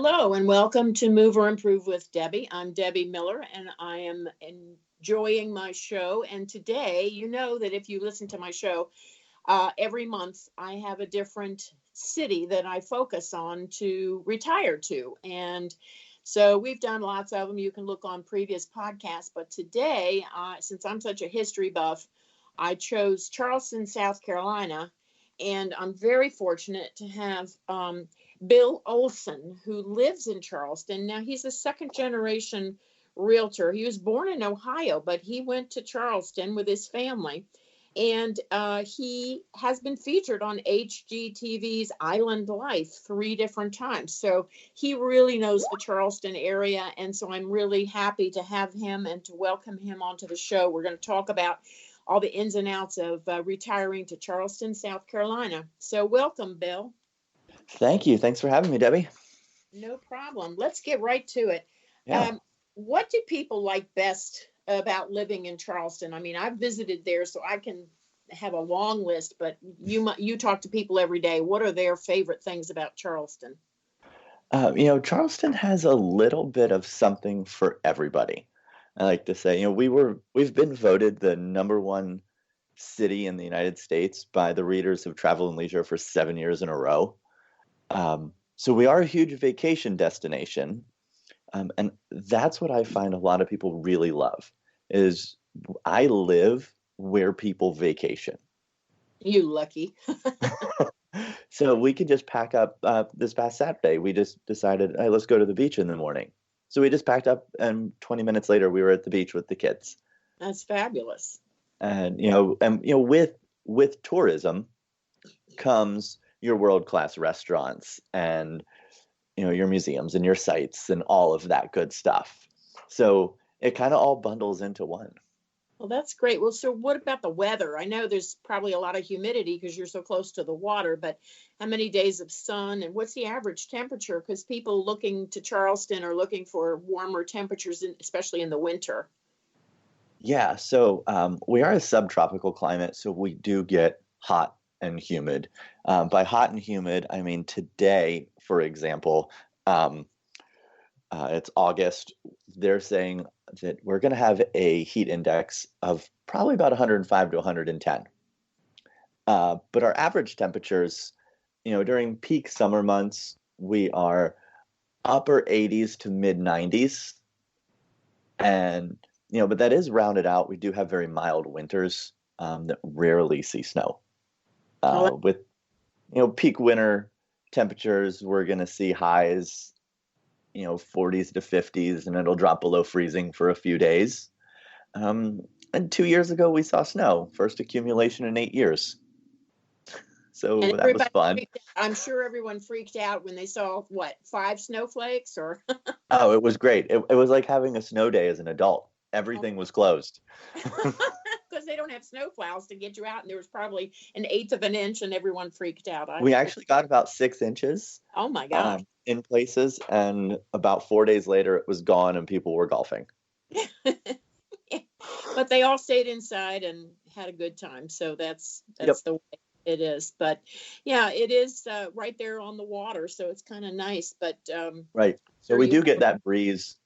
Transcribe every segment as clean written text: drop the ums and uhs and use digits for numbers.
Hello and welcome to Move or Improve with Debbie. I'm Debbie Miller and I am enjoying my show. And today, you know that if you listen to my show, every month I have a different city that I focus on to retire to. And so we've done lots of them. You can look on previous podcasts. But today, since I'm such a history buff, I chose Charleston, South Carolina. And I'm very fortunate to have Bill Olson, who lives in Charleston. Now, he's a second generation realtor. He was born in Ohio, but he went to Charleston with his family. And he has been featured on HGTV's Island Life 3 different times. So he really knows the Charleston area. And so I'm really happy to have him and to welcome him onto the show. We're going to talk about all the ins and outs of retiring to Charleston, South Carolina. So welcome, Bill. Thank you. Thanks for having me, Debbie. No problem. Let's get right to it. Yeah. What do people like best about living in Charleston? I mean, I've visited there, so I can have a long list, but you talk to people every day. What are their favorite things about Charleston? Charleston has a little bit of something for everybody. I like to say, we've been voted the #1 city in the United States by the readers of Travel and Leisure for 7 years in a row. So we are a huge vacation destination. And that's what I find a lot of people really love is I live where people vacation. You lucky. So we could just pack up this past Saturday. We just decided, hey, let's go to the beach in the morning. So we just packed up and 20 minutes later we were at the beach with the kids. That's fabulous. And, with tourism comes your world-class restaurants and, your museums and your sites and all of that good stuff. So it kind of all bundles into one. Well, that's great. Well, so what about the weather? I know there's probably a lot of humidity because you're so close to the water, but how many days of sun and what's the average temperature? Because people looking to Charleston are looking for warmer temperatures, especially in the winter. Yeah, so we are a subtropical climate, so we do get hot and humid. By hot and humid, I mean today, for example, it's August. They're saying that we're going to have a heat index of probably about 105 to 110. But our average temperatures, during peak summer months, we are upper 80s to mid 90s. And, but that is rounded out. We do have very mild winters that rarely see snow. With, peak winter temperatures, we're going to see highs 40s to 50s, and it'll drop below freezing for a few days. And 2 years ago, we saw snow, first accumulation in 8 years. So that was fun. I'm sure everyone freaked out when they saw, 5 snowflakes or? Oh, it was great. It was like having a snow day as an adult. Everything was closed. Because they don't have snow plows to get you out, and there was probably 1/8 of an inch, and everyone freaked out. We actually got about 6 inches. Oh my gosh. In places, and about 4 days later, it was gone, and people were golfing. But they all stayed inside and had a good time. So that's Yep. The way it is. But yeah, it is right there on the water, so it's kind of nice. But right. So we do get that breeze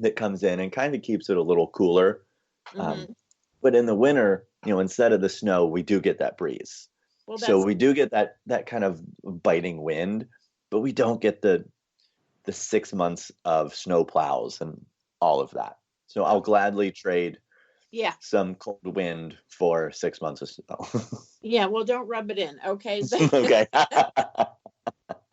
that comes in and kind of keeps it a little cooler. Mm-hmm. But in the winter, instead of the snow, we do get that breeze. Well, so we do get that kind of biting wind, but we don't get the 6 months of snow plows and all of that. So I'll gladly trade some cold wind for 6 months of snow. Yeah, well, don't rub it in, okay? Okay.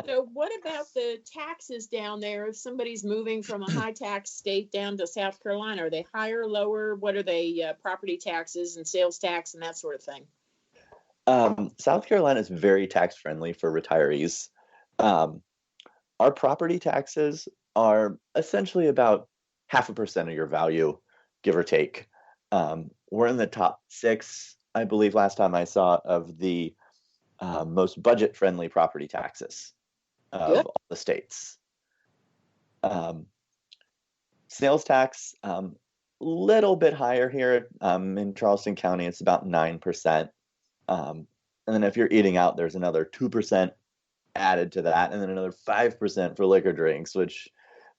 So what about the taxes down there? If somebody's moving from a high tax state down to South Carolina, are they higher, lower? What are they, property taxes and sales tax and that sort of thing? South Carolina is very tax friendly for retirees. Our property taxes are essentially about 0.5% of your value, give or take. We're in the top 6, I believe, last time I saw, of the most budget-friendly property taxes of all the states. Sales tax, little bit higher here. In Charleston County, it's about 9%. And then if you're eating out, there's another 2%. added to that, and then another 5% for liquor drinks,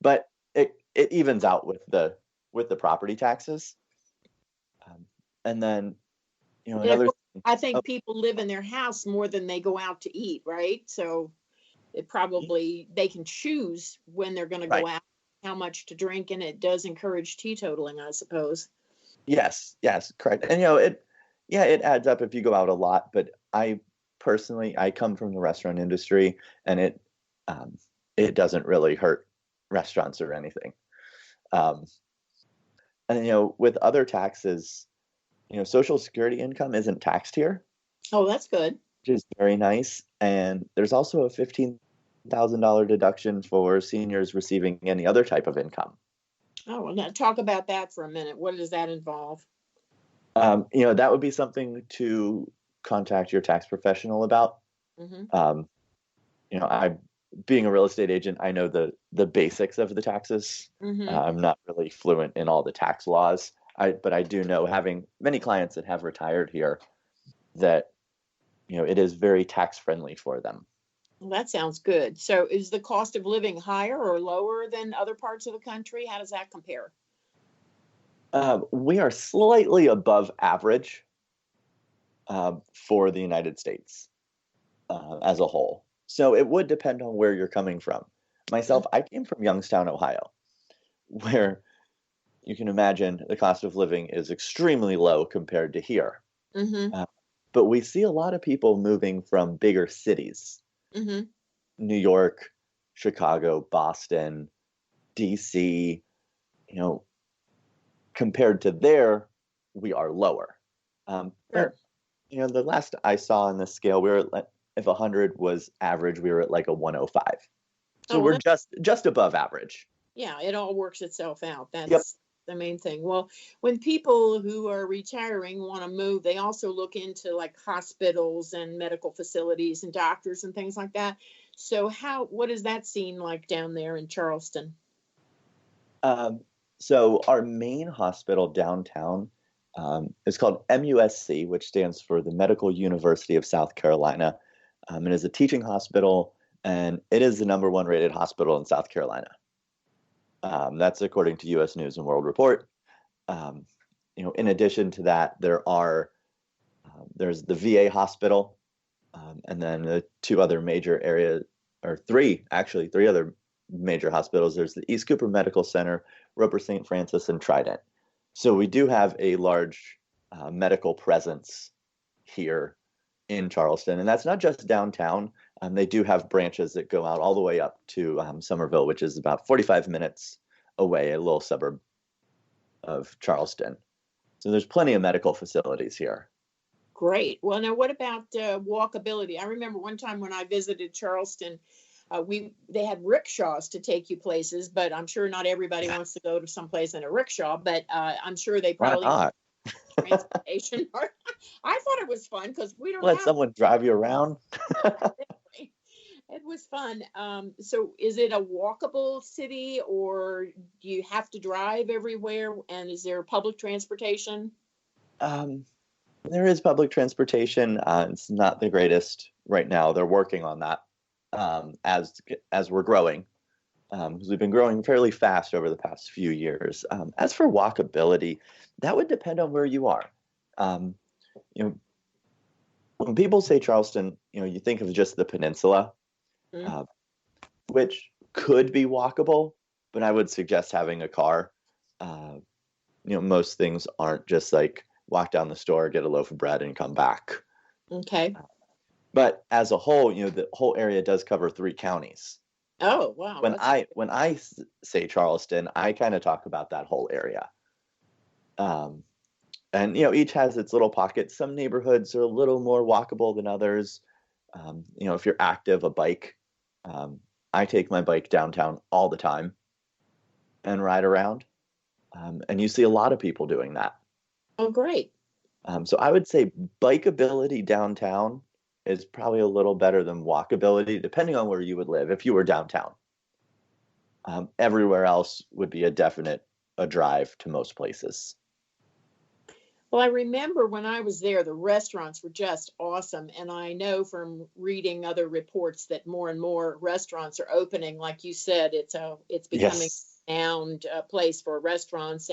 but it evens out with the property taxes. And then, And of another. course, I Oh, think people live in their house more than they go out to eat, right? So they can choose when they're going to go right. out, how much to drink, and it does encourage teetotaling, I suppose. Yes, correct. And it adds up if you go out a lot. But I personally, I come from the restaurant industry, and um, it doesn't really hurt restaurants or anything. Um, and with other taxes, Social Security income isn't taxed here, Oh, that's good. which is very nice. And there's also a $15,000 deduction for seniors receiving any other type of income. Oh, well, now talk about that for a minute. What does that involve? That would be something to contact your tax professional about. Hmm. Um, I, being a real estate agent, I know the basics of the taxes. Hmm. I'm not really fluent in all the tax laws. But I do know, having many clients that have retired here, that it is very tax friendly for them. Well, that sounds good. So, is the cost of living higher or lower than other parts of the country? How does that compare? We are slightly above average for the United States as a whole. So it would depend on where you're coming from. Myself, I came from Youngstown, Ohio, where you can imagine the cost of living is extremely low compared to here. Mm-hmm. Uh, but we see a lot of people moving from bigger cities, Mm-hmm. New York, Chicago, Boston, DC. You know, Compared to there, we are lower. Sure. But the last I saw on the scale, we were if 100 was average, we were at like a 105. So Oh, well, we're just above average. yeah, it all works itself out. Yep. That's the main thing. Well, when people who are retiring want to move, they also look into like hospitals and medical facilities and doctors and things like that. So, what is that scene like down there in Charleston? Um, so our main hospital downtown is called MUSC, which stands for the Medical University of South Carolina. It is a teaching hospital, and it is the number one rated hospital in South Carolina. That's according to U.S. News and World Report. Um, in addition to that, there's the VA hospital, and then the two other major areas, or three other major hospitals. There's the East Cooper Medical Center, Roper St. Francis, and Trident. So we do have a large medical presence here in Charleston, and that's not just downtown. They do have branches that go out all the way up to Somerville, which is about 45 minutes away, a little suburb of Charleston. So there's plenty of medical facilities here. Great. Well, now what about walkability? I remember one time when I visited Charleston, they had rickshaws to take you places, but I'm sure not everybody wants to go to some place in a rickshaw. But I'm sure they Why probably not? transportation. I thought it was fun because we don't Let have. someone drive you around. It was fun. So, is it a walkable city, or do you have to drive everywhere? And is there public transportation? Um, there is public transportation. It's not the greatest right now. They're working on that as we're growing, because we've been growing fairly fast over the past few years. As for walkability, that would depend on where you are. Um, you know, when people say Charleston, you think of just the peninsula, Mm. uh, which could be walkable, but I would suggest having a car. Uh, Most things aren't just like walk down the store, get a loaf of bread, and come back. Okay. But as a whole, the whole area does cover 3 counties. Oh, wow. When I say Charleston, I kind of talk about that whole area. Um, and each has its little pockets. Some neighborhoods are a little more walkable than others. If you're active, a bike. I take my bike downtown all the time and ride around. And you see a lot of people doing that. Oh, great. So I would say bikeability downtown is probably a little better than walkability, depending on where you would live if you were downtown. Everywhere else would be a drive to most places. Well, I remember when I was there, the restaurants were just awesome. And I know from reading other reports that more and more restaurants are opening. Like you said, it's becoming Yes. a renowned place for restaurants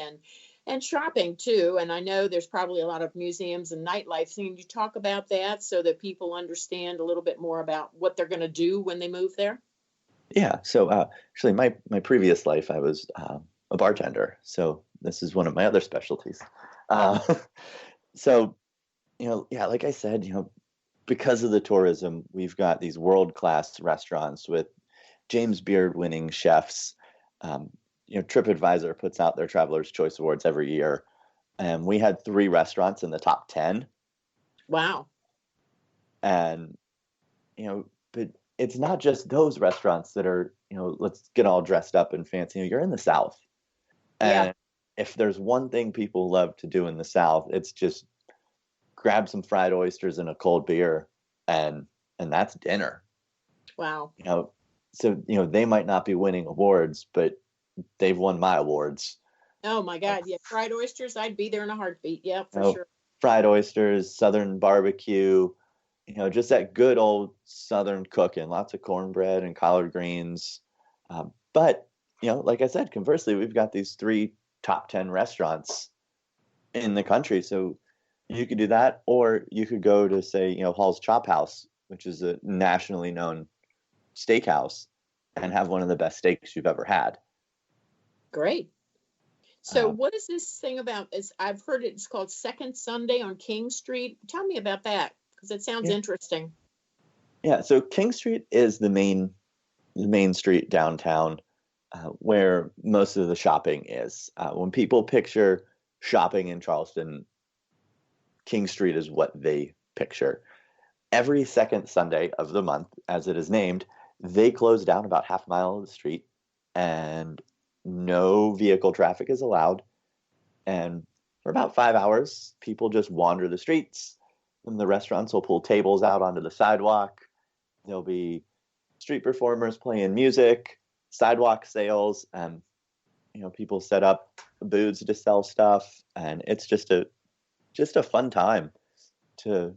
and shopping too. And I know there's probably a lot of museums and nightlife. Can you talk about that so that people understand a little bit more about what they're going to do when they move there? Yeah. So actually, my previous life, I was a bartender. So this is one of my other specialties. Uh, so yeah, like I said, because of the tourism, we've got these world-class restaurants with James Beard winning chefs. Um, TripAdvisor puts out their Traveler's Choice Awards every year, and we had three restaurants in the top 10. Wow. And but it's not just those restaurants that are, let's get all dressed up and fancy. You're in the South, Yeah. and if there's one thing people love to do in the South, it's just grab some fried oysters and a cold beer, and that's dinner. Wow. You know, so they might not be winning awards, but they've won my awards. Oh my Uh, God. Yeah. Fried oysters. I'd be there in a heartbeat. Yeah, You for know, sure. fried oysters, Southern barbecue, just that good old Southern cooking, lots of cornbread and collard greens. But, like I said, conversely, we've got these three top 10 restaurants in the country. So you could do that, or you could go to, say, Hall's Chop House, which is a nationally known steakhouse, and have one of the best steaks you've ever had. Great. So Um, what is this thing about? Is I've heard it's called Second Sunday on King Street. Tell me about that because it sounds yeah, interesting. yeah. So King Street is the main street downtown, where most of the shopping is. When people picture shopping in Charleston, King Street is what they picture. Every second Sunday of the month, as it is named, they close down about half a mile of the street, and no vehicle traffic is allowed. And for about 5 hours, people just wander the streets. And the restaurants will pull tables out onto the sidewalk. There'll be street performers playing music, sidewalk sales, and people set up booths to sell stuff, and it's just a fun time to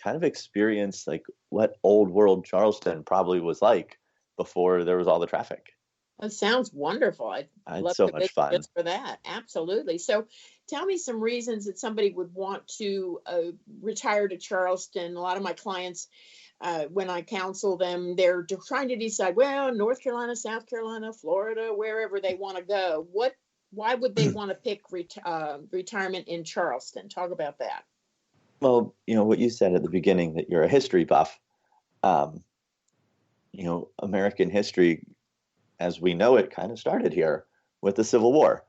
kind of experience like what old world Charleston probably was like before there was all the traffic. That sounds wonderful. I'd It's love so to much visit fun. just for that. Absolutely. So tell me some reasons that somebody would want to retire to Charleston. A lot of my clients, when I counsel them, they're trying to decide, well, North Carolina, South Carolina, Florida, wherever they want to go. Why would they want to pick retirement in Charleston? Talk about that. Well, what you said at the beginning, that you're a history buff. Um, American history as we know it kind of started here with the Civil War.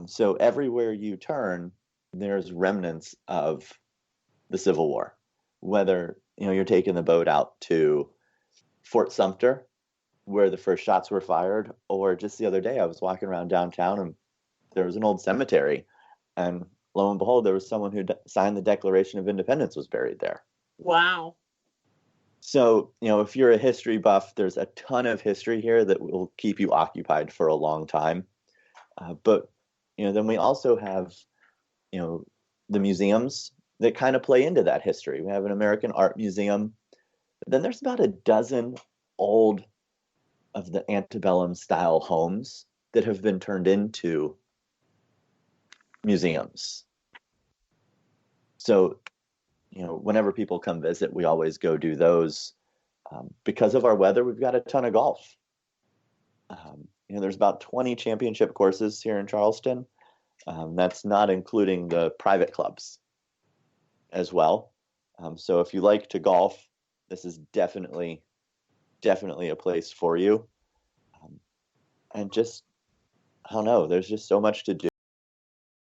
So everywhere you turn, there's remnants of the Civil War. Whether you're taking the boat out to Fort Sumter, where the first shots were fired, or just the other day I was walking around downtown and there was an old cemetery, and lo and behold, there was someone who signed the Declaration of Independence was buried there. Wow. So, if you're a history buff, there's a ton of history here that will keep you occupied for a long time. But, then we also have, you know, the museums that kind of play into that history. We have an American Art Museum. Then there's about a dozen old of the antebellum style homes that have been turned into museums. So, whenever people come visit, we always go do those. Because of our weather, we've got a ton of golf. There's about 20 championship courses here in Charleston. That's not including the private clubs as well. So if you like to golf, this is definitely a place for you. And just, I don't know, there's just so much to do.